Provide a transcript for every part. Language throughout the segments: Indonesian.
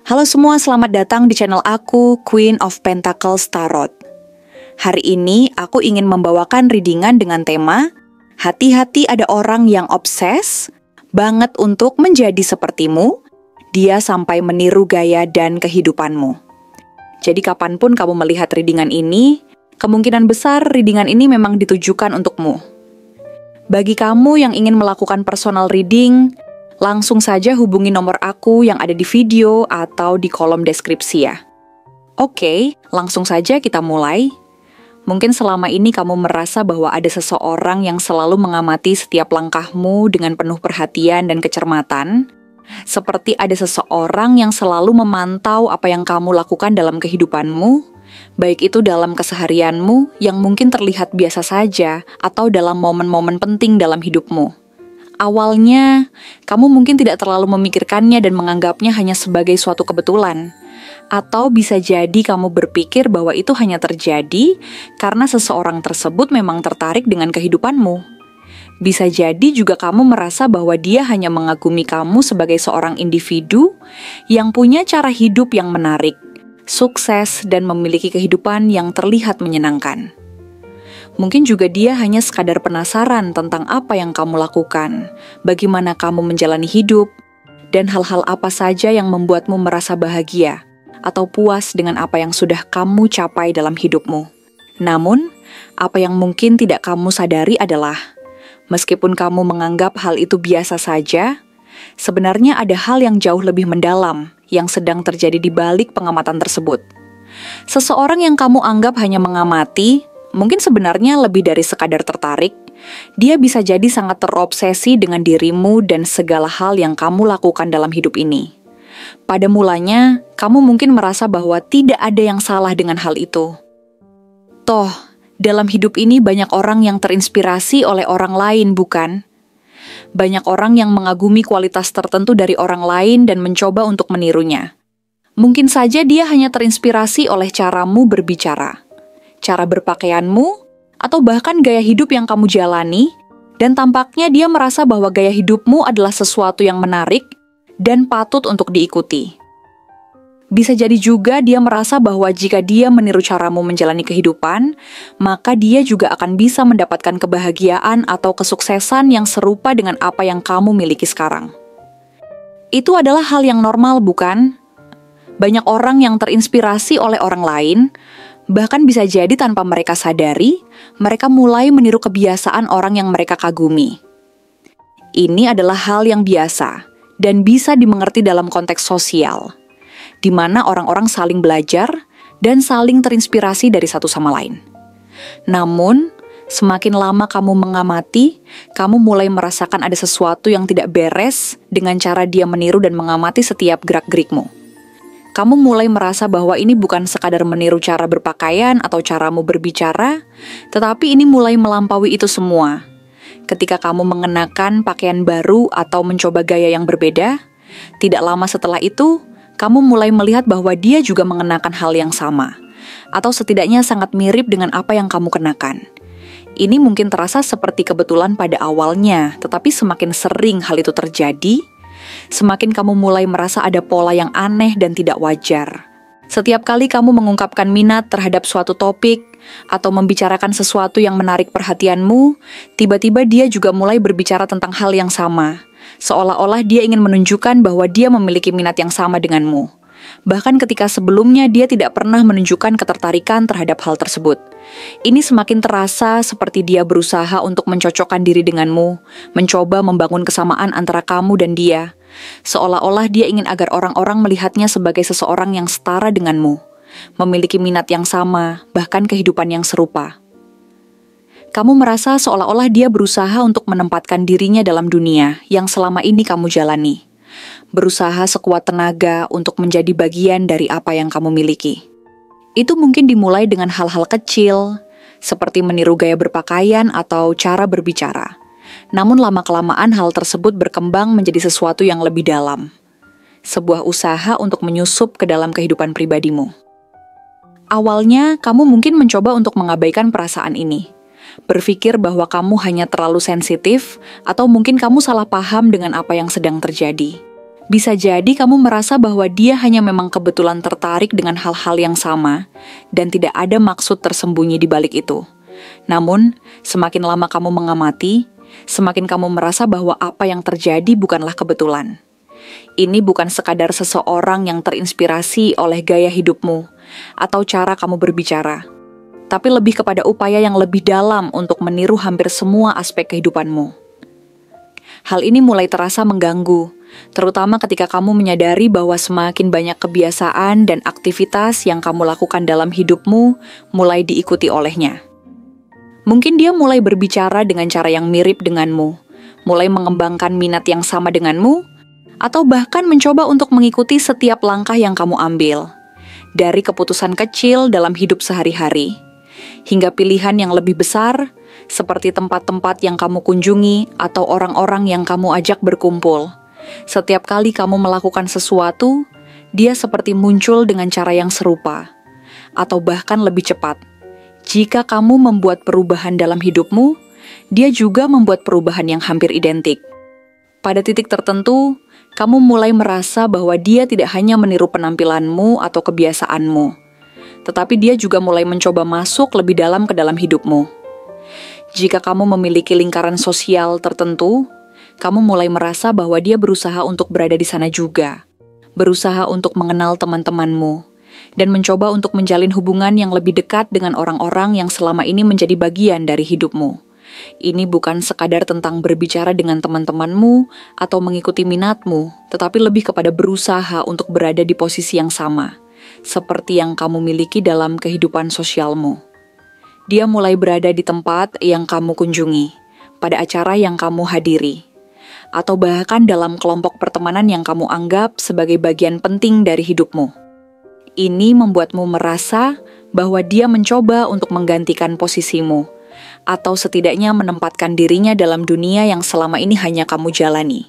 Halo semua, selamat datang di channel aku, Queen of Pentacles Tarot. Hari ini aku ingin membawakan readingan dengan tema hati-hati ada orang yang obses banget untuk menjadi sepertimu, dia sampai meniru gaya dan kehidupanmu. Jadi kapanpun kamu melihat readingan ini, kemungkinan besar readingan ini memang ditujukan untukmu. Bagi kamu yang ingin melakukan personal reading, langsung saja hubungi nomor aku yang ada di video atau di kolom deskripsi ya. Oke, langsung saja kita mulai. Mungkin selama ini kamu merasa bahwa ada seseorang yang selalu mengamati setiap langkahmu dengan penuh perhatian dan kecermatan. Seperti ada seseorang yang selalu memantau apa yang kamu lakukan dalam kehidupanmu, baik itu dalam keseharianmu yang mungkin terlihat biasa saja atau dalam momen-momen penting dalam hidupmu. Awalnya, kamu mungkin tidak terlalu memikirkannya dan menganggapnya hanya sebagai suatu kebetulan. Atau bisa jadi kamu berpikir bahwa itu hanya terjadi karena seseorang tersebut memang tertarik dengan kehidupanmu. Bisa jadi juga kamu merasa bahwa dia hanya mengagumi kamu sebagai seorang individu yang punya cara hidup yang menarik, sukses, dan memiliki kehidupan yang terlihat menyenangkan. Mungkin juga dia hanya sekadar penasaran tentang apa yang kamu lakukan, bagaimana kamu menjalani hidup, dan hal-hal apa saja yang membuatmu merasa bahagia atau puas dengan apa yang sudah kamu capai dalam hidupmu. Namun, apa yang mungkin tidak kamu sadari adalah, meskipun kamu menganggap hal itu biasa saja, sebenarnya ada hal yang jauh lebih mendalam yang sedang terjadi di balik pengamatan tersebut. Seseorang yang kamu anggap hanya mengamati, mungkin sebenarnya lebih dari sekadar tertarik. Dia bisa jadi sangat terobsesi dengan dirimu dan segala hal yang kamu lakukan dalam hidup ini. Pada mulanya, kamu mungkin merasa bahwa tidak ada yang salah dengan hal itu. Toh, dalam hidup ini banyak orang yang terinspirasi oleh orang lain, bukan? Banyak orang yang mengagumi kualitas tertentu dari orang lain dan mencoba untuk menirunya. Mungkin saja dia hanya terinspirasi oleh caramu berbicara, cara berpakaianmu, atau bahkan gaya hidup yang kamu jalani, dan tampaknya dia merasa bahwa gaya hidupmu adalah sesuatu yang menarik dan patut untuk diikuti. Bisa jadi juga dia merasa bahwa jika dia meniru caramu menjalani kehidupan, maka dia juga akan bisa mendapatkan kebahagiaan atau kesuksesan yang serupa dengan apa yang kamu miliki sekarang. Itu adalah hal yang normal, bukan? Banyak orang yang terinspirasi oleh orang lain, bahkan bisa jadi tanpa mereka sadari, mereka mulai meniru kebiasaan orang yang mereka kagumi. Ini adalah hal yang biasa dan bisa dimengerti dalam konteks sosial, di mana orang-orang saling belajar dan saling terinspirasi dari satu sama lain. Namun, semakin lama kamu mengamati, kamu mulai merasakan ada sesuatu yang tidak beres dengan cara dia meniru dan mengamati setiap gerak-gerikmu. Kamu mulai merasa bahwa ini bukan sekadar meniru cara berpakaian atau caramu berbicara, tetapi ini mulai melampaui itu semua. Ketika kamu mengenakan pakaian baru atau mencoba gaya yang berbeda, tidak lama setelah itu, kamu mulai melihat bahwa dia juga mengenakan hal yang sama, atau setidaknya sangat mirip dengan apa yang kamu kenakan. Ini mungkin terasa seperti kebetulan pada awalnya, tetapi semakin sering hal itu terjadi, semakin kamu mulai merasa ada pola yang aneh dan tidak wajar. Setiap kali kamu mengungkapkan minat terhadap suatu topik atau membicarakan sesuatu yang menarik perhatianmu, tiba-tiba dia juga mulai berbicara tentang hal yang sama, seolah-olah dia ingin menunjukkan bahwa dia memiliki minat yang sama denganmu. Bahkan ketika sebelumnya dia tidak pernah menunjukkan ketertarikan terhadap hal tersebut. Ini semakin terasa seperti dia berusaha untuk mencocokkan diri denganmu, mencoba membangun kesamaan antara kamu dan dia. Seolah-olah dia ingin agar orang-orang melihatnya sebagai seseorang yang setara denganmu, memiliki minat yang sama, bahkan kehidupan yang serupa. Kamu merasa seolah-olah dia berusaha untuk menempatkan dirinya dalam dunia yang selama ini kamu jalani. Berusaha sekuat tenaga untuk menjadi bagian dari apa yang kamu miliki. Itu mungkin dimulai dengan hal-hal kecil, seperti meniru gaya berpakaian atau cara berbicara. Namun lama-kelamaan hal tersebut berkembang menjadi sesuatu yang lebih dalam. Sebuah usaha untuk menyusup ke dalam kehidupan pribadimu. Awalnya, kamu mungkin mencoba untuk mengabaikan perasaan ini. Berpikir bahwa kamu hanya terlalu sensitif, atau mungkin kamu salah paham dengan apa yang sedang terjadi. Bisa jadi kamu merasa bahwa dia hanya memang kebetulan tertarik dengan hal-hal yang sama dan tidak ada maksud tersembunyi di balik itu. Namun, semakin lama kamu mengamati, semakin kamu merasa bahwa apa yang terjadi bukanlah kebetulan. Ini bukan sekadar seseorang yang terinspirasi oleh gaya hidupmu atau cara kamu berbicara, tapi lebih kepada upaya yang lebih dalam untuk meniru hampir semua aspek kehidupanmu. Hal ini mulai terasa mengganggu, terutama ketika kamu menyadari bahwa semakin banyak kebiasaan dan aktivitas yang kamu lakukan dalam hidupmu mulai diikuti olehnya. Mungkin dia mulai berbicara dengan cara yang mirip denganmu, mulai mengembangkan minat yang sama denganmu, atau bahkan mencoba untuk mengikuti setiap langkah yang kamu ambil, dari keputusan kecil dalam hidup sehari-hari, hingga pilihan yang lebih besar, seperti tempat-tempat yang kamu kunjungi atau orang-orang yang kamu ajak berkumpul. Setiap kali kamu melakukan sesuatu, dia seperti muncul dengan cara yang serupa, atau bahkan lebih cepat. Jika kamu membuat perubahan dalam hidupmu, dia juga membuat perubahan yang hampir identik. Pada titik tertentu, kamu mulai merasa bahwa dia tidak hanya meniru penampilanmu atau kebiasaanmu, tetapi dia juga mulai mencoba masuk lebih dalam ke dalam hidupmu. Jika kamu memiliki lingkaran sosial tertentu, kamu mulai merasa bahwa dia berusaha untuk berada di sana juga, berusaha untuk mengenal teman-temanmu, dan mencoba untuk menjalin hubungan yang lebih dekat dengan orang-orang yang selama ini menjadi bagian dari hidupmu. Ini bukan sekadar tentang berbicara dengan teman-temanmu atau mengikuti minatmu, tetapi lebih kepada berusaha untuk berada di posisi yang sama, seperti yang kamu miliki dalam kehidupan sosialmu. Dia mulai berada di tempat yang kamu kunjungi, pada acara yang kamu hadiri, atau bahkan dalam kelompok pertemanan yang kamu anggap sebagai bagian penting dari hidupmu. Ini membuatmu merasa bahwa dia mencoba untuk menggantikan posisimu, atau setidaknya menempatkan dirinya dalam dunia yang selama ini hanya kamu jalani.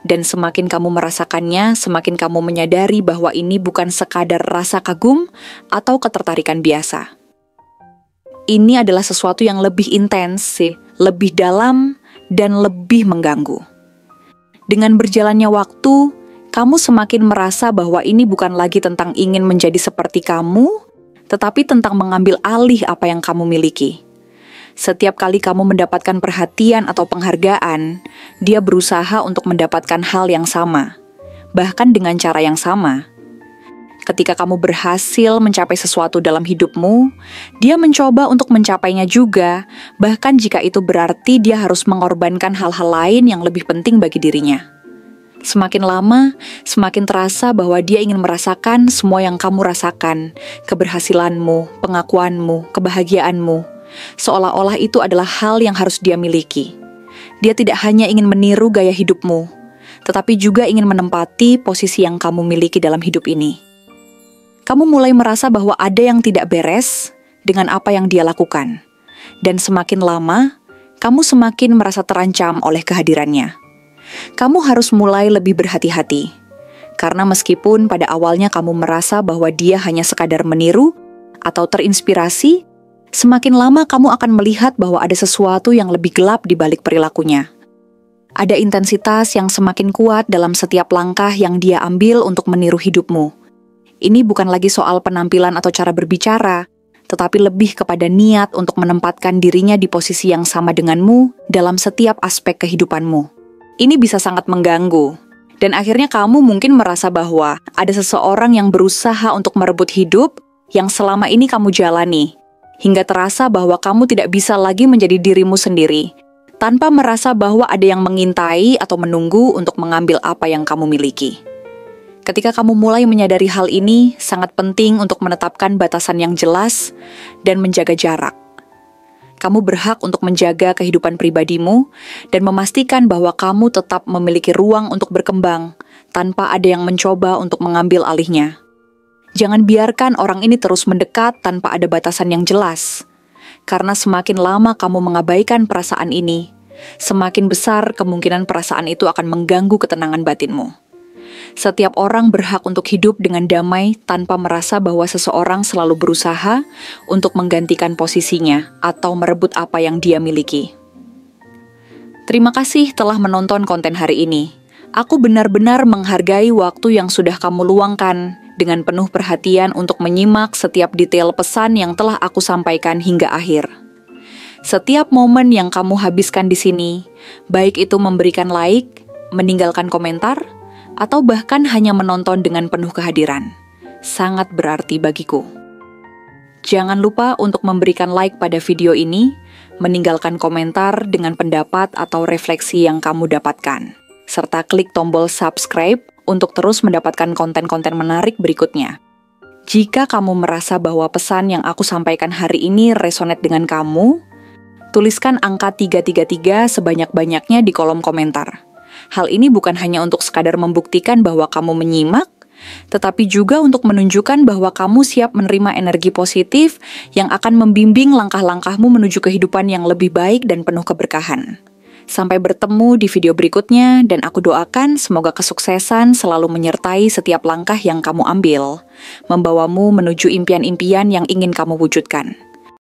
Dan semakin kamu merasakannya, semakin kamu menyadari bahwa ini bukan sekadar rasa kagum atau ketertarikan biasa. Ini adalah sesuatu yang lebih intens, lebih dalam, dan lebih mengganggu. Dengan berjalannya waktu, kamu semakin merasa bahwa ini bukan lagi tentang ingin menjadi seperti kamu, tetapi tentang mengambil alih apa yang kamu miliki. Setiap kali kamu mendapatkan perhatian atau penghargaan, dia berusaha untuk mendapatkan hal yang sama, bahkan dengan cara yang sama. Ketika kamu berhasil mencapai sesuatu dalam hidupmu, dia mencoba untuk mencapainya juga, bahkan jika itu berarti dia harus mengorbankan hal-hal lain yang lebih penting bagi dirinya. Semakin lama, semakin terasa bahwa dia ingin merasakan semua yang kamu rasakan, keberhasilanmu, pengakuanmu, kebahagiaanmu, seolah-olah itu adalah hal yang harus dia miliki. Dia tidak hanya ingin meniru gaya hidupmu, tetapi juga ingin menempati posisi yang kamu miliki dalam hidup ini. Kamu mulai merasa bahwa ada yang tidak beres dengan apa yang dia lakukan, dan semakin lama, kamu semakin merasa terancam oleh kehadirannya. Kamu harus mulai lebih berhati-hati, karena meskipun pada awalnya kamu merasa bahwa dia hanya sekadar meniru atau terinspirasi, semakin lama kamu akan melihat bahwa ada sesuatu yang lebih gelap di balik perilakunya. Ada intensitas yang semakin kuat dalam setiap langkah yang dia ambil untuk meniru hidupmu. Ini bukan lagi soal penampilan atau cara berbicara, tetapi lebih kepada niat untuk menempatkan dirinya di posisi yang sama denganmu dalam setiap aspek kehidupanmu. Ini bisa sangat mengganggu, dan akhirnya kamu mungkin merasa bahwa ada seseorang yang berusaha untuk merebut hidup yang selama ini kamu jalani, hingga terasa bahwa kamu tidak bisa lagi menjadi dirimu sendiri, tanpa merasa bahwa ada yang mengintai atau menunggu untuk mengambil apa yang kamu miliki. Ketika kamu mulai menyadari hal ini, sangat penting untuk menetapkan batasan yang jelas dan menjaga jarak. Kamu berhak untuk menjaga kehidupan pribadimu dan memastikan bahwa kamu tetap memiliki ruang untuk berkembang tanpa ada yang mencoba untuk mengambil alihnya. Jangan biarkan orang ini terus mendekat tanpa ada batasan yang jelas, karena semakin lama kamu mengabaikan perasaan ini, semakin besar kemungkinan perasaan itu akan mengganggu ketenangan batinmu. Setiap orang berhak untuk hidup dengan damai tanpa merasa bahwa seseorang selalu berusaha untuk menggantikan posisinya atau merebut apa yang dia miliki. Terima kasih telah menonton konten hari ini. Aku benar-benar menghargai waktu yang sudah kamu luangkan dengan penuh perhatian untuk menyimak setiap detail pesan yang telah aku sampaikan hingga akhir. Setiap momen yang kamu habiskan di sini, baik itu memberikan like, meninggalkan komentar, atau bahkan hanya menonton dengan penuh kehadiran, sangat berarti bagiku. Jangan lupa untuk memberikan like pada video ini, meninggalkan komentar dengan pendapat atau refleksi yang kamu dapatkan, serta klik tombol subscribe untuk terus mendapatkan konten-konten menarik berikutnya. Jika kamu merasa bahwa pesan yang aku sampaikan hari ini resonate dengan kamu, tuliskan angka 333 sebanyak-banyaknya di kolom komentar. Hal ini bukan hanya untuk sekadar membuktikan bahwa kamu menyimak, tetapi juga untuk menunjukkan bahwa kamu siap menerima energi positif yang akan membimbing langkah-langkahmu menuju kehidupan yang lebih baik dan penuh keberkahan. Sampai bertemu di video berikutnya, dan aku doakan semoga kesuksesan selalu menyertai setiap langkah yang kamu ambil, membawamu menuju impian-impian yang ingin kamu wujudkan.